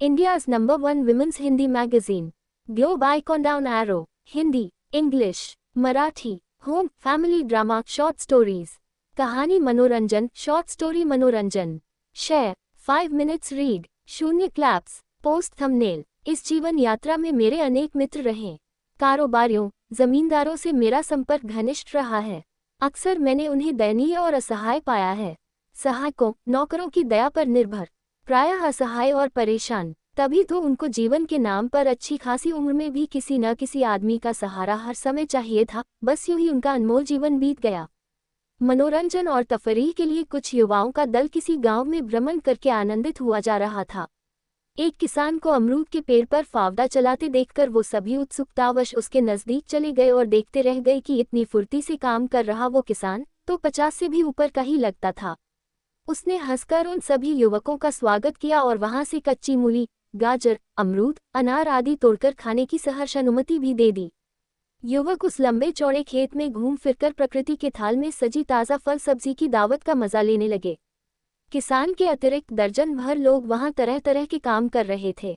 India's #1 women's Hindi magazine. Globe icon down arrow. Hindi, English, Marathi. Home, family drama, short stories. कहानी मनोरंजन, short story मनोरंजन. Share, 5 minutes read. शून्य claps. Post thumbnail. इस जीवन यात्रा में मेरे अनेक मित्र रहे. कारोबारियों, जमींदारों से मेरा संपर्क घनिष्ठ रहा है. अक्सर मैंने उन्हें दयनीय और असहाय पाया है. सहायकों, नौकरों की दया पर निर्भर, प्रायः असहाय और परेशान. तभी तो उनको जीवन के नाम पर अच्छी खासी उम्र में भी किसी न किसी आदमी का सहारा हर समय चाहिए था. बस यूं ही उनका अनमोल जीवन बीत गया. मनोरंजन और तफरीह के लिए कुछ युवाओं का दल किसी गांव में भ्रमण करके आनंदित हुआ जा रहा था. एक किसान को अमरूद के पेड़ पर फावड़ा चलाते देखकर वो सभी उत्सुकतावश उसके नजदीक चले गए और देखते रह गए कि इतनी फुर्ती से काम कर रहा वो किसान तो 50 से भी ऊपर का ही लगता था. उसने हंसकर उन सभी युवकों का स्वागत किया और वहां से कच्ची मूली, गाजर, अमरूद, अनार आदि तोड़कर खाने की सहर्ष अनुमति भी दे दी. युवक उस लंबे चौड़े खेत में घूम फिरकर प्रकृति के थाल में सजी ताज़ा फल सब्जी की दावत का मजा लेने लगे. किसान के अतिरिक्त दर्जन भर लोग वहां तरह तरह के काम कर रहे थे.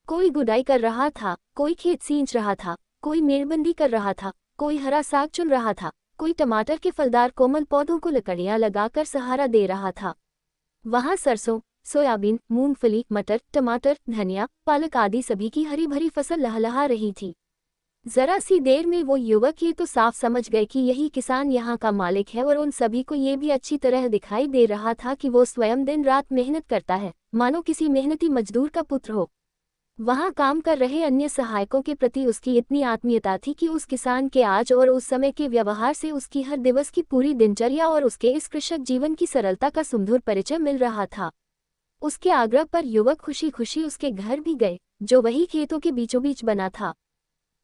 कोई गुडाई कर रहा था, कोई खेत सींच रहा था, कोई मेड़बंदी कर रहा था, कोई हरा साग चुन रहा था, कोई टमाटर के फलदार कोमल पौधों को लकड़ियां लगाकर सहारा दे रहा था. वहां सरसों, सोयाबीन, मूंगफली, मटर, टमाटर, धनिया, पालक आदि सभी की हरी भरी फसल लहलहा रही थी. जरा सी देर में वो युवक ये तो साफ समझ गए कि यही किसान यहाँ का मालिक है और उन सभी को ये भी अच्छी तरह दिखाई दे रहा था कि वो स्वयं दिन रात मेहनत करता है, मानो किसी मेहनती मजदूर का पुत्र हो. वहाँ काम कर रहे अन्य सहायकों के प्रति उसकी इतनी आत्मीयता थी कि उस किसान के आज और उस समय के व्यवहार से उसकी हर दिवस की पूरी दिनचर्या और उसके इस कृषक जीवन की सरलता का सुमधुर परिचय मिल रहा था. उसके आग्रह पर युवक खुशी खुशी उसके घर भी गए, जो वही खेतों के बीचों बीच बना था.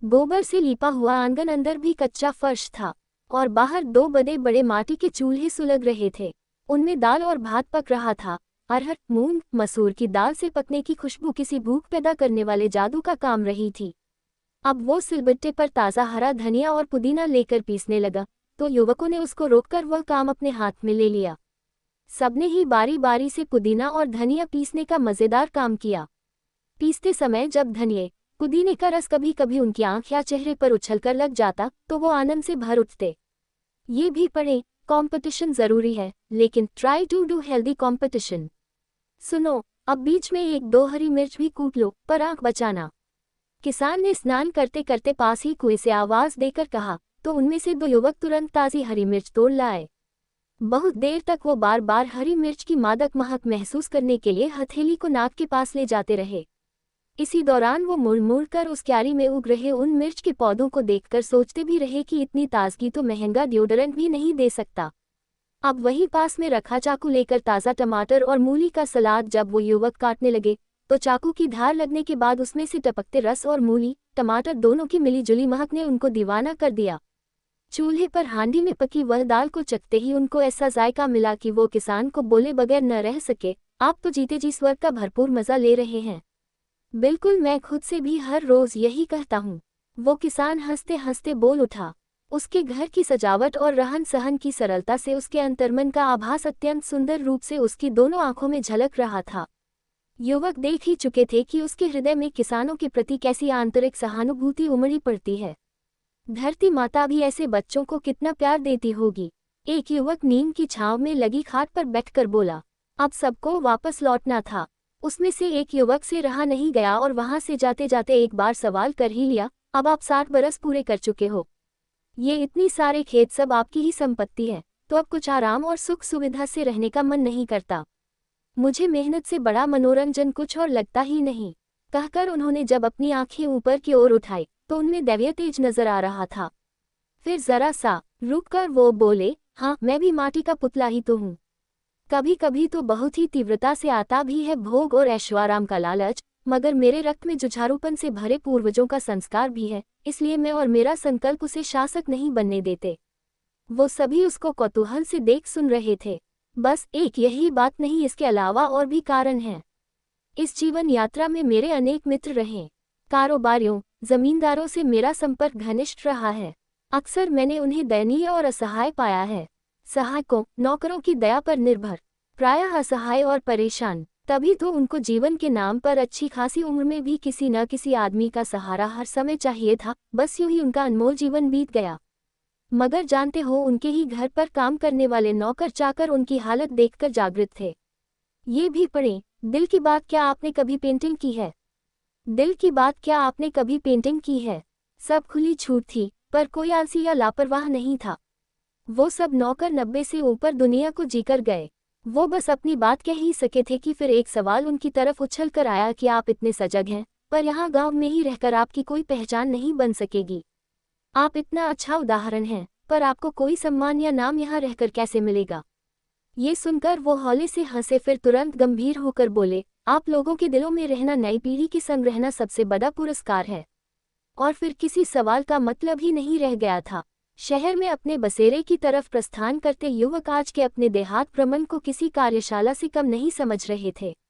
गोबर से लीपा हुआ आंगन अंदर भी कच्चा फर्श था और बाहर 2 बड़े बड़े माटी के चूल्हे सुलग रहे थे. उनमें दाल और भात पक रहा था. अरहर, मूंग, मसूर की दाल से पकने की खुशबू किसी भूख पैदा करने वाले जादू का काम रही थी. अब वो सिलबट्टे पर ताज़ा हरा धनिया और पुदीना लेकर पीसने लगा तो युवकों ने उसको रोककर वह काम अपने हाथ में ले लिया. सबने ही बारी बारी से पुदीना और धनिया पीसने का मज़ेदार काम किया. पीसते समय जब धनिये, पुदीने का रस कभी कभी उनकी आंख या चेहरे पर उछलकर लग जाता तो वो आनंद से भर उठते. ये भी पढ़ें, कंपटीशन जरूरी है लेकिन try to do healthy competition. सुनो, अब बीच में 1-2 हरी मिर्च भी कूट लो, पर आंख बचाना. किसान ने स्नान करते करते पास ही कुएं से आवाज देकर कहा तो उनमें से 2 युवक तुरंत ताज़ी हरी मिर्च तोड़ लाए. बहुत देर तक वो बार बार हरी मिर्च की मादक महक महसूस करने के लिए हथेली को नाक के पास ले जाते रहे. इसी दौरान वो मुड़ मुड़ कर उस क्यारी में उग रहे उन मिर्च के पौधों को देखकर सोचते भी रहे कि इतनी ताजगी तो महंगा डिओडोरेंट भी नहीं दे सकता. अब वही पास में रखा चाकू लेकर ताज़ा टमाटर और मूली का सलाद जब वो युवक काटने लगे तो चाकू की धार लगने के बाद उसमें से टपकते रस और मूली, टमाटर दोनों की मिलीजुली महक ने उनको दीवाना कर दिया. चूल्हे पर हांडी में पकी वह दाल को चखते ही उनको ऐसा जायका मिला कि वो किसान को बोले बगैर न रह सके, आप तो जीते जी स्वर्ग का भरपूर मजा ले रहे हैं. बिल्कुल, मैं खुद से भी हर रोज यही कहता हूँ. वो किसान हंसते हंसते बोल उठा. उसके घर की सजावट और रहन सहन की सरलता से उसके अंतर्मन का आभास अत्यंत सुंदर रूप से उसकी दोनों आंखों में झलक रहा था. युवक देख ही चुके थे कि उसके हृदय में किसानों के प्रति कैसी आंतरिक सहानुभूति उमड़ी पड़ती है. धरती माता भी ऐसे बच्चों को कितना प्यार देती होगी. एक युवक नीम की छांव में लगी खाट पर बैठकर बोला. अब सबको वापस लौटना था. उसमें से एक युवक से रहा नहीं गया और वहां से जाते जाते एक बार सवाल कर ही लिया, अब आप 60 बरस पूरे कर चुके हो. ये इतनी सारे खेत सब आपकी ही संपत्ति है, तो अब कुछ आराम और सुख सुविधा से रहने का मन नहीं करता. मुझे मेहनत से बड़ा मनोरंजन कुछ और लगता ही नहीं. कहकर उन्होंने जब अपनी आंखें ऊपर की ओर उठाई तो उनमें दैवीय तेज नजर आ रहा था. फिर जरा सा रुककर वो बोले, हाँ, मैं भी माटी का पुतला ही तो हूँ. कभी कभी तो बहुत ही तीव्रता से आता भी है भोग और ऐश्वर्य का लालच, मगर मेरे रक्त में जुझारूपन से भरे पूर्वजों का संस्कार भी है, इसलिए मैं और मेरा संकल्प उसे शासक नहीं बनने देते. वो सभी उसको कौतूहल से देख सुन रहे थे. बस एक यही बात नहीं, इसके अलावा और भी कारण हैं. इस जीवन यात्रा में मेरे अनेक मित्र रहे. कारोबारियों, जमींदारों से मेरा संपर्क घनिष्ठ रहा है. अक्सर मैंने उन्हें दयनीय और असहाय पाया है. सहायकों, नौकरों की दया पर निर्भर, प्रायः असहाय और परेशान. तभी तो उनको जीवन के नाम पर अच्छी खासी उम्र में भी किसी न किसी आदमी का सहारा हर समय चाहिए था। बस यूं ही उनका अनमोल जीवन बीत गया। मगर जानते हो, उनके ही घर पर काम करने वाले नौकर चाकर उनकी हालत देखकर जागृत थे। ये भी पढ़ें, दिल की बात क्या आपने कभी पेंटिंग की है? दिल की बात क्या आपने कभी पेंटिंग की है? सब खुली छूट थी, पर कोई आलसी या लापरवाह नहीं था। वो सब नौकर 90 से ऊपर दुनिया को जीकर गए। वो बस अपनी बात कह ही सके थे कि फिर एक सवाल उनकी तरफ उछल कर आया कि आप इतने सजग हैं, पर यहाँ गांव में ही रहकर आपकी कोई पहचान नहीं बन सकेगी। आप इतना अच्छा उदाहरण हैं, पर आपको कोई सम्मान या नाम यहाँ रहकर कैसे मिलेगा? ये सुनकर वो हौले से हंसे, फिर तुरंत गंभीर होकर बोले, आप लोगों के दिलों में रहना, नई पीढ़ी के संग रहना सबसे बड़ा पुरस्कार है। और फिर किसी सवाल का मतलब ही नहीं रह गया था। शहर में अपने बसेरे की तरफ प्रस्थान करते युवक आज के अपने देहात भ्रमण को किसी कार्यशाला से कम नहीं समझ रहे थे।